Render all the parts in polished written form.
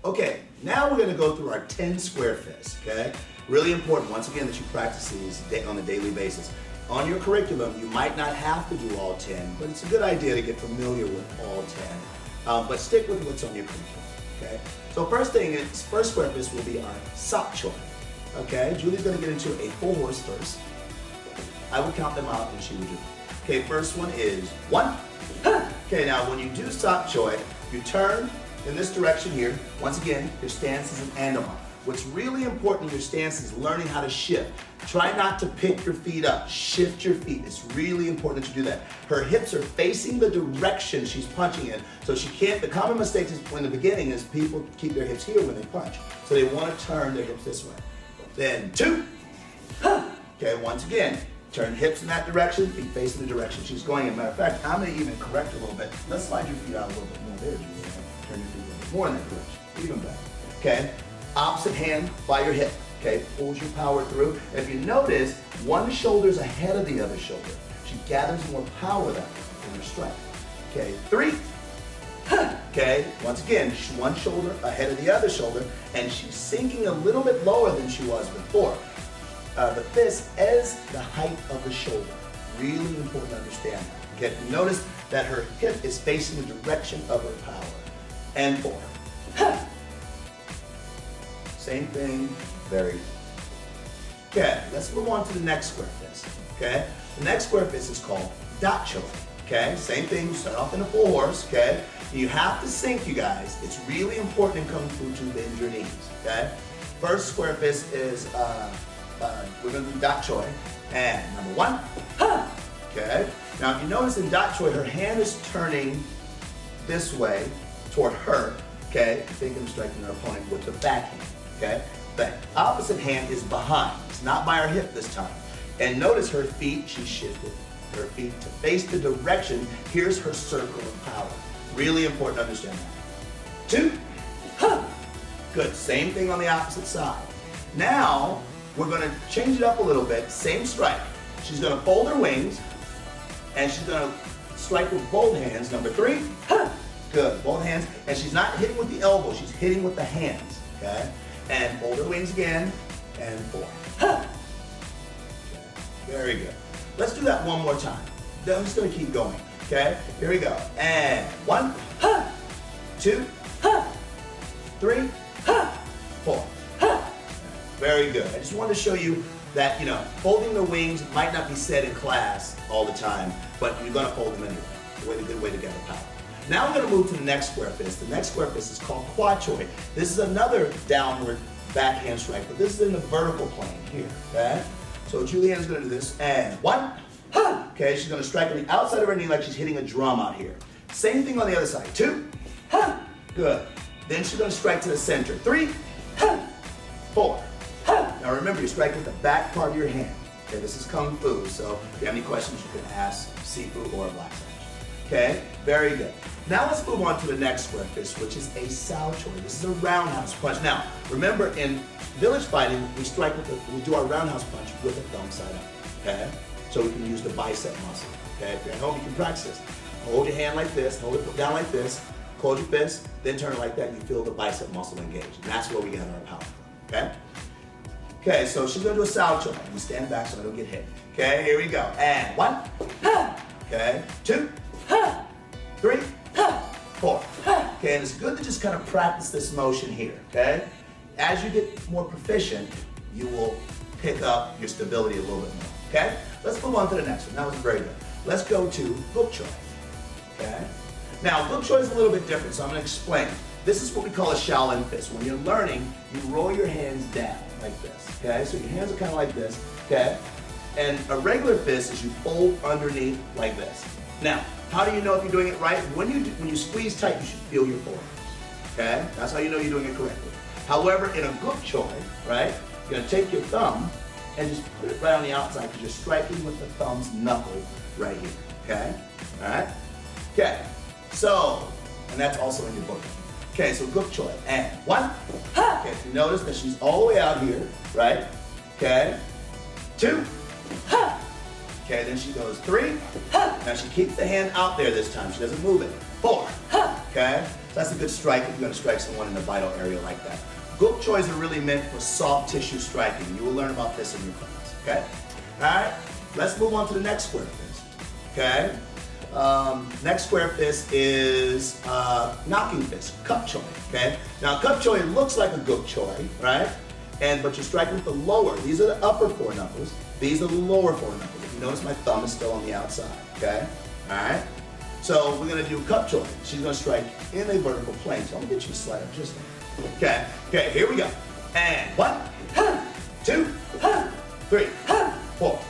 Okay, now we're gonna go through our 10 square fists, okay? Really important, once again, that you practice these on a daily basis. On your curriculum, you might not have to do all 10, but it's a good idea to get familiar with all 10. But stick with what's on your curriculum, okay? So first square fist will be our sock choy, okay? Julie's gonna get into a full horse first. I will count them out and she will do it. Okay, first one is 1. Okay, now when you do sock choy, you turn in this direction here. Once again, your stance is an andama. What's really important in your stance is learning how to shift. Try not to pick your feet up. Shift your feet. It's really important that you do that. Her hips are facing the direction she's punching in. So she can't, the common mistake in the beginning is people keep their hips here when they punch. So they want to turn their hips this way. Then 2. Okay, once again, turn hips in that direction, feet facing the direction she's going in. Matter of fact, I'm going to even correct a little bit. Let's slide your feet out a little bit more there, Julia. Turn your feet a little bit more in that direction. Even better. Okay? Opposite hand by your hip. Okay? Pulls your power through. If you notice, one shoulder's ahead of the other shoulder. She gathers more power that way in her strike. Okay? 3. Okay? Once again, one shoulder ahead of the other shoulder, and she's sinking a little bit lower than she was before. The fist is the height of the shoulder. Really important to understand that. Okay? Notice that her hip is facing the direction of her power. And 4. Same thing, very good. Okay, let's move on to the next square fist. Okay? The next square fist is called dot choy. Okay? Same thing, you start off in a full horse, okay? You have to sink, you guys. It's really important in Kung Fu to bend your knees, okay? First square fist is, we're gonna do dot choy. And number 1, okay? Now if you notice in dot choy, her hand is turning this way toward her, okay? Thinking of striking her opponent with the backhand, okay? The opposite hand is behind. It's not by her hip this time. And notice her feet, she shifted her feet to face the direction. Here's her circle of power. Really important to understand that. 2, good, same thing on the opposite side. Now, we're gonna change it up a little bit, same strike. She's gonna fold her wings, and she's gonna strike with both hands. Number 3, good, both hands. And she's not hitting with the elbow, she's hitting with the hands, okay? And fold her wings again, and 4. Okay. Very good. Let's do that one more time. Then I'm just gonna keep going, okay? Here we go. And 1, 2, 3, 4. Very good. I just wanted to show you that, folding the wings might not be said in class all the time, but you're gonna fold them anyway. A good way to get the power. Now we're gonna move to the next square fist. The next square fist is called Kwai. This is another downward backhand strike, but this is in the vertical plane here, okay? So Julianne's gonna do this, and 1, okay, she's gonna strike on the outside of her knee like she's hitting a drum out here. Same thing on the other side, 2, good. Then she's gonna strike to the center, 3, 4. Now remember, you strike with the back part of your hand. Okay, this is Kung Fu, so if you have any questions, you can ask Sifu or a black belt. Okay, very good. Now let's move on to the next square fist, which is a sao choy. This is a roundhouse punch. Now, remember in village fighting, we do our roundhouse punch with the thumb side up, okay? So we can use the bicep muscle, okay? If you're at home, you can practice this. Hold your hand like this, hold it down like this, close your fist, then turn it like that, and you feel the bicep muscle engage. And that's where we get our power from, okay? Okay, so she's gonna do a sao choy. You stand back so I don't get hit. Okay, here we go. And 1, okay, 2, 3, 4. Okay, and it's good to just kind of practice this motion here, okay? As you get more proficient, you will pick up your stability a little bit more, okay? Let's move on to the next one. That was very good. Let's go to guk choy, okay? Now, guk choy is a little bit different, so I'm gonna explain. This is what we call a Shaolin fist. When you're learning, you roll your hands down like this, okay? So your hands are kind of like this, okay? And a regular fist is you fold underneath like this. Now, how do you know if you're doing it right? When you squeeze tight, you should feel your forearms, okay? That's how you know you're doing it correctly. However, in a guk choy, right, you're gonna take your thumb and just put it right on the outside because you're striking with the thumb's knuckle right here, okay? All right? Okay, so, and that's also in your book. Okay, so guk choy, and 1, okay, if you notice that she's all the way out here, right? Okay, 2, okay, then she goes 3, now she keeps the hand out there this time, she doesn't move it, 4, okay? That's a good strike if you're going to strike someone in a vital area like that. Guk choys are really meant for soft tissue striking. You will learn about this in your class, okay? All right, let's move on to the next square fist, okay? Next square fist is knocking fist, cup choy, okay? Now, cup choy looks like a guk choy, right? But you're striking with the lower. These are the upper four knuckles. These are the lower four knuckles. If you notice, my thumb is still on the outside, okay? All right? So we're gonna do cup choy. She's gonna strike in a vertical plane. So I'm gonna get you to slide up just a little. Okay, here we go. And 1, 2, 3, 4.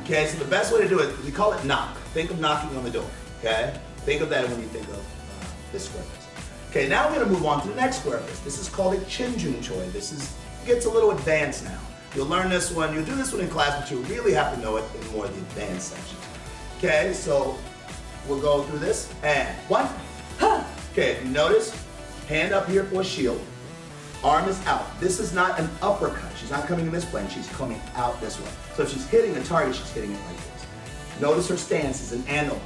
Okay, so the best way to do it, we call it knock. Think of knocking on the door, okay? Think of that when you think of this square fist. Okay, now we're gonna move on to the next square fist. This is called a chinjung choy. Gets a little advanced now. You'll learn this one, you'll do this one in class, but you really have to know it in more of the advanced sections. Okay, so we'll go through this, and 1, okay, if you notice, hand up here for a shield, arm is out. This is not an uppercut. She's not coming in this plane, she's coming out this way. So if she's hitting a target, she's hitting it like this. Notice her stance is an analog.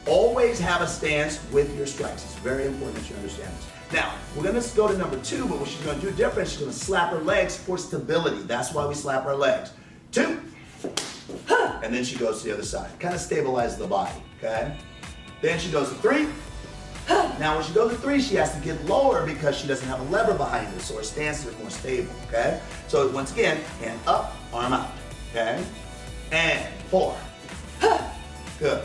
Always have a stance with your strikes. It's very important that you understand this. Now, we're gonna go to number 2, but what she's gonna do different, she's gonna slap her legs for stability. That's why we slap our legs. 2, and then she goes to the other side. Kind of stabilizes the body, okay? Then she goes to 3. Now when she goes to 3, she has to get lower because she doesn't have a lever behind her, so her stance is more stable, okay? So once again, hand up, arm out, okay? And 4. Good.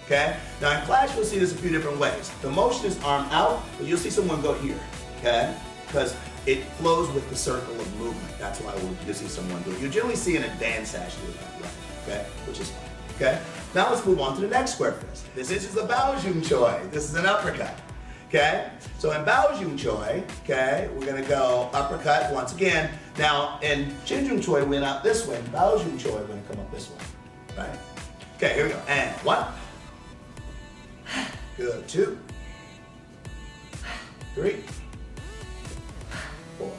Okay? Now in class, you'll see this a few different ways. The motion is arm out, but you'll see someone go here, okay? Because it flows with the circle of movement. That's why you'll see someone do it. You generally see an advanced actually do it that way, okay? Which is fine, okay? Now let's move on to the next square fist. This is a baojun choy. This is an uppercut, okay? So in baojun choy, okay, we're gonna go uppercut once again. Now in chinjung choy, we went out this way. In baojun choy, we're gonna come up this way, right? Okay, here we go. And 1. Good. 2, 3, 4.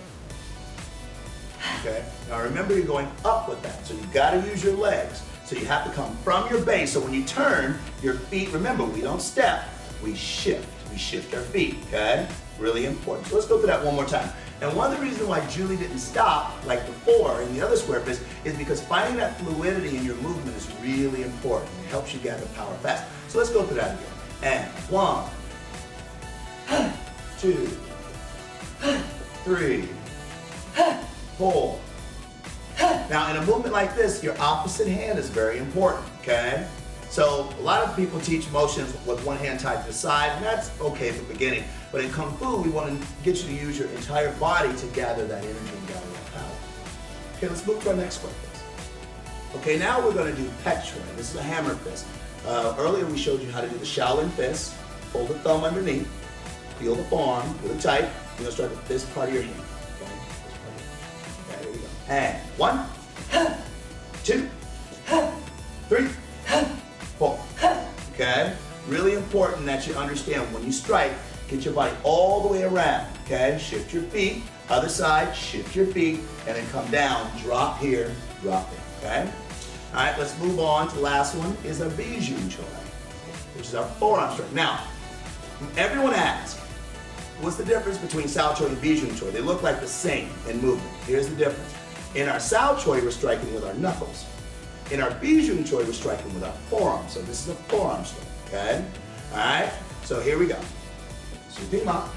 Okay. Now remember, you're going up with that, so you got to use your legs. So you have to come from your base. So when you turn, your feet. Remember, we don't step. We shift. We shift our feet. Okay. Really important. So let's go through that one more time. And one of the reasons why Julie didn't stop like before in the other square fist is because finding that fluidity in your movement is really important. It helps you gather power fast. So let's go through that again. And 1, 2, 3, 4. Now in a movement like this, your opposite hand is very important, okay? So a lot of people teach motions with one hand tied to the side, and that's okay for beginning. But in Kung Fu, we want to get you to use your entire body to gather that energy and gather that power. Okay, let's move to our next square fist. Okay, now we're going to do pet choy. This is a hammer fist. Earlier we showed you how to do the Shaolin fist. Hold the thumb underneath, feel the forearm, feel it tight. You're gonna start with this part of your hand. Okay, okay, here we go. And 1, 2, 3, 4. Okay, really important that you understand when you strike, get your body all the way around. Okay, shift your feet, other side, shift your feet, and then come down, drop here, drop there. Okay. All right, let's move on to the last one is a bijun choy, which is our forearm strike. Now, everyone asks, what's the difference between sao choy and bijun choy? They look like the same in movement. Here's the difference. In our sao choy, we're striking with our knuckles. In our bijun choy, we're striking with our forearm. So this is a forearm strike, okay? All right, so here we go. Supima.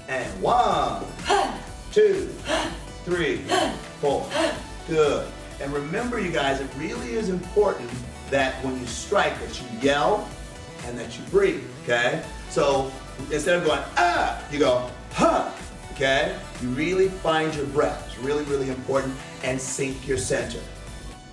And 1, 2, 3, 4. Good. And remember, you guys, it really is important that when you strike that you yell and that you breathe, okay? So instead of going, ah, you go, huh, okay? You really find your breath. It's really, really important, and sink your center.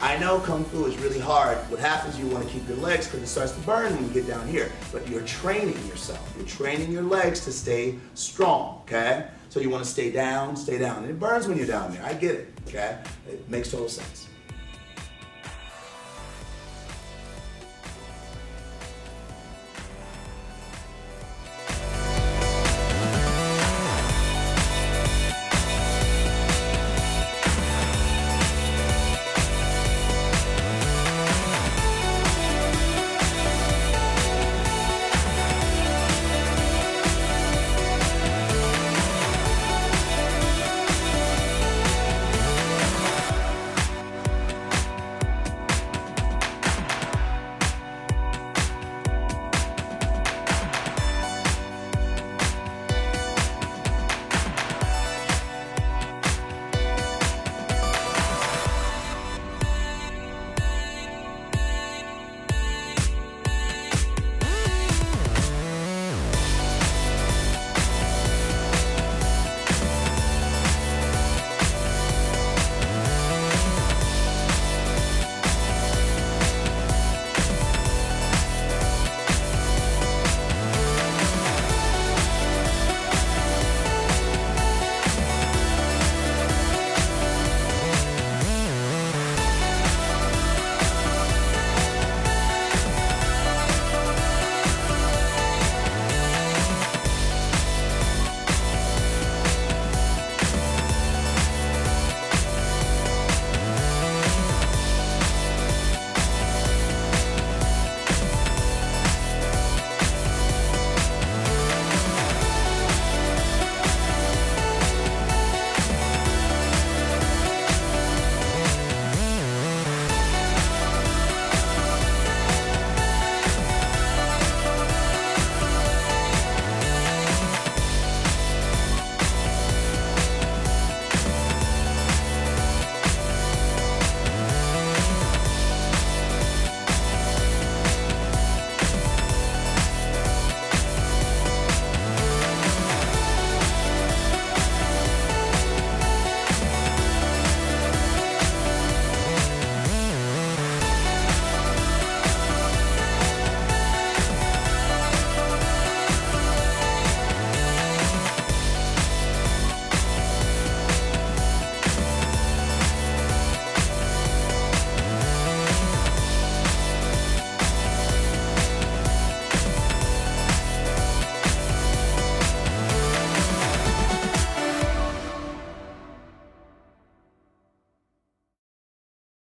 I know Kung Fu is really hard. What happens, you want to keep your legs because it starts to burn when you get down here, but you're training yourself. You're training your legs to stay strong, okay? So you want to stay down, and it burns when you're down there. I get it, okay? It makes total sense.